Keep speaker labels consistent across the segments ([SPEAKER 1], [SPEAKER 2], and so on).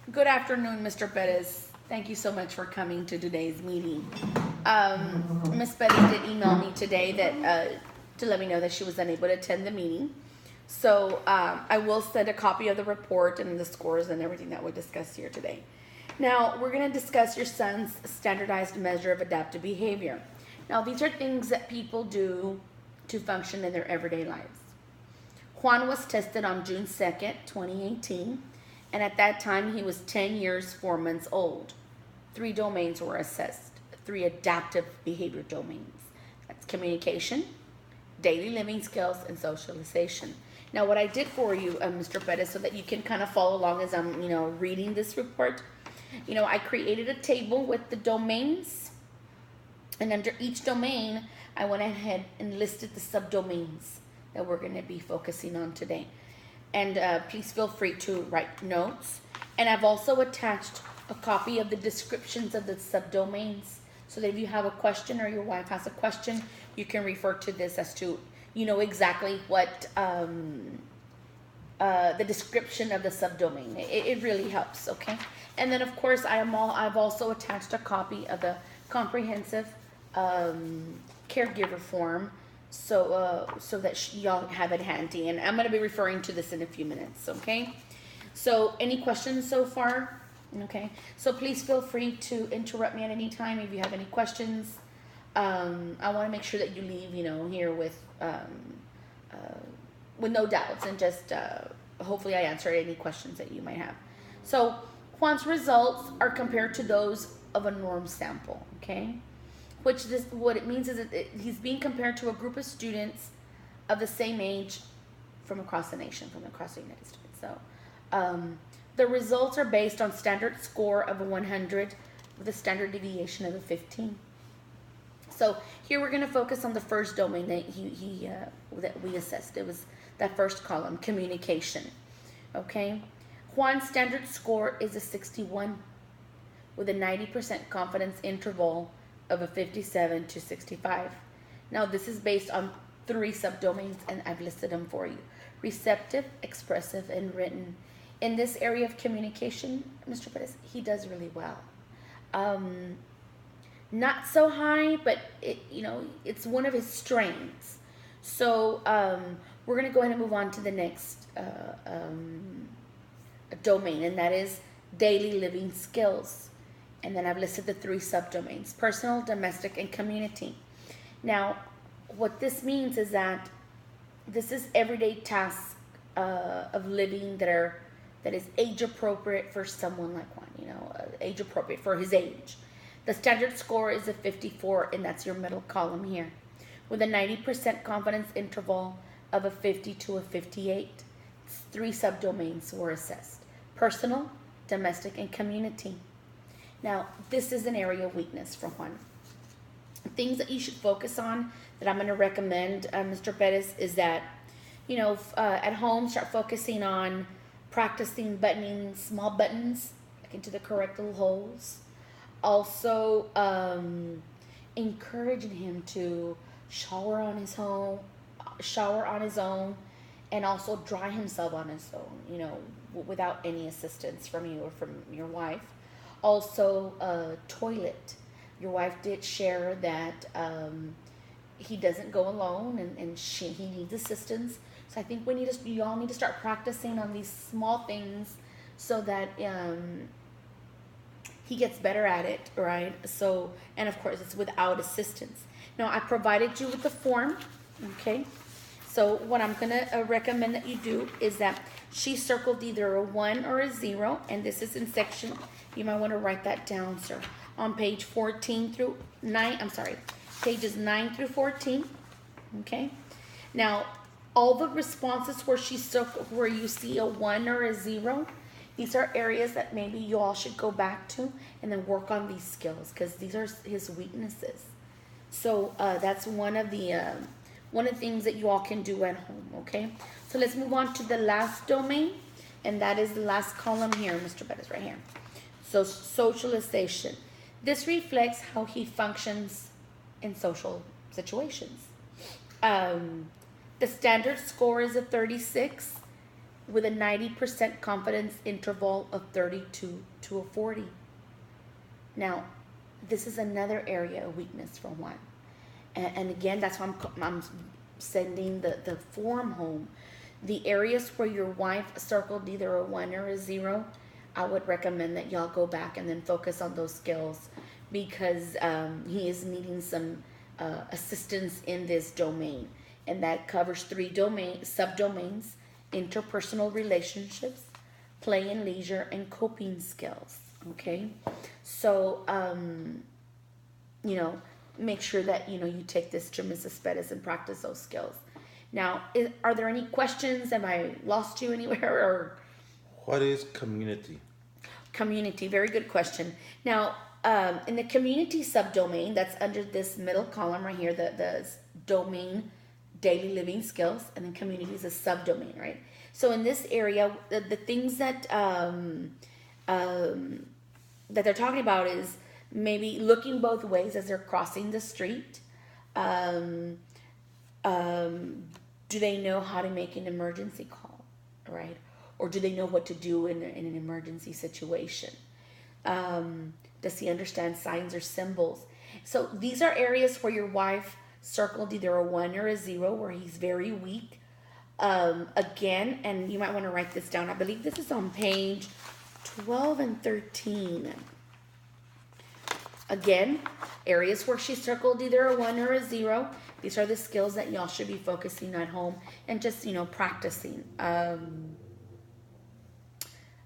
[SPEAKER 1] Good afternoon, Mr. Perez. Thank you so much for coming to today's meeting. Ms. Betty did email me today that to let me know that she was unable to attend the meeting. So I will send a copy of the report and the scores and everything that we discussed here today. Now, we're going to discuss your son's standardized measure of adaptive behavior. Now, these are things that people do to function in their everyday lives. Juan was tested on June 2nd, 2018, and at that time he was 10 years, 4 months old. 3 domains were assessed, 3 adaptive behavior domains. That's communication, daily living skills, and socialization. Now, what I did for you, Mr. Perez, so that you can kind of follow along as I'm, reading this report, I created a table with the domains, and under each domain, I went ahead and listed the subdomains that we're going to be focusing on today. And please feel free to write notes. And I've also attached a copy of the descriptions of the subdomains so that if you have a question or your wife has a question, you can refer to this as to, exactly what the description of the subdomain. It really helps, okay? And then, of course, I've also attached a copy of the comprehensive caregiver form so that y'all have it handy. And I'm going to be referring to this in a few minutes, okay? So any questions so far? Okay, so please feel free to interrupt me at any time if you have any questions. I want to make sure that you leave, here with no doubts, and just hopefully I answer any questions that you might have. So Juan's results are compared to those of a norm sample, okay? What it means is that he's being compared to a group of students of the same age from across the nation, from across the United States. So the results are based on standard score of a 100 with a standard deviation of a 15. So here we're going to focus on the first domain that that we assessed. It was that first column, communication. Okay, Juan's standard score is a 61 with a 90% confidence interval of a 57 to 65. Now this is based on 3 subdomains, and I've listed them for you: receptive, expressive, and written. In this area of communication, Mr. Perez, he does really well. Not so high, but it's one of his strengths. So we're going to go ahead and move on to the next domain, and that is daily living skills. And then I've listed the 3 subdomains: personal, domestic, and community. Now, what this means is that this is everyday tasks of living that is age appropriate for someone like Juan, age appropriate for his age. The standard score is a 54, and that's your middle column here, with a 90% confidence interval of a 50 to a 58. 3 subdomains were assessed: personal, domestic, and community. Now, this is an area of weakness for Juan. Things that you should focus on that I'm going to recommend, Mr. Perez, is that, at home, start focusing on practicing buttoning small buttons into the correct little holes. Also, encouraging him to shower on his own, and also dry himself on his own, without any assistance from you or from your wife. Also, toilet. Your wife did share that he doesn't go alone, and he needs assistance. So I think you all need to start practicing on these small things so that he gets better at it, right? So, and of course, it's without assistance. Now, I provided you with the form, okay? So what I'm going to recommend that you do is that she circled either a 1 or a 0, and this is in section, you might want to write that down, sir, on page 14 through 9, pages 9 through 14, okay? Now, all the responses where you see a 1 or a 0, these are areas that maybe you all should go back to and then work on these skills, because these are his weaknesses. So that's one of the things that you all can do at home, okay? So let's move on to the last domain, and that is the last column here, Mr. Bettis, right here. So socialization. This reflects how he functions in social situations. The standard score is a 36, with a 90% confidence interval of 32 to a 40. Now, this is another area of weakness for one. And again, that's why I'm sending the form home. The areas where your wife circled either a 1 or a 0, I would recommend that y'all go back and then focus on those skills, because he is needing some assistance in this domain. And that covers 3 subdomains: interpersonal relationships, play and leisure, and coping skills. Okay, so make sure that you take this to Mrs. Pettis and practice those skills. Now, are there any questions? Have I lost you anywhere? Or
[SPEAKER 2] what is community?
[SPEAKER 1] Community, very good question. Now, in the community subdomain, that's under this middle column right here, the domain daily living skills, and then community is a subdomain, right? So in this area, the things that that they're talking about is maybe looking both ways as they're crossing the street. Do they know how to make an emergency call, right? Or do they know what to do in an emergency situation? Does he understand signs or symbols? So these are areas where your wife circled either a 1 or a 0, where he's very weak. Again, and you might want to write this down. I believe this is on page 12 and 13. Again, areas where she circled either a 1 or a 0. These are the skills that y'all should be focusing at home and just, practicing.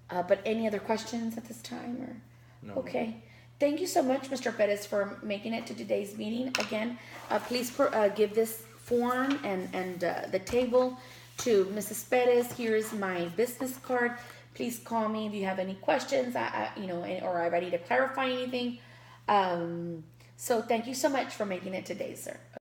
[SPEAKER 1] But any other questions at this time? Or
[SPEAKER 2] no.
[SPEAKER 1] Okay. Thank you so much, Mr. Pettis, for making it to today's meeting. Again, please give this form and the table to Mrs. Pettis. Here's my business card. Please call me if you have any questions, or I'm ready to clarify anything. So thank you so much for making it today, sir.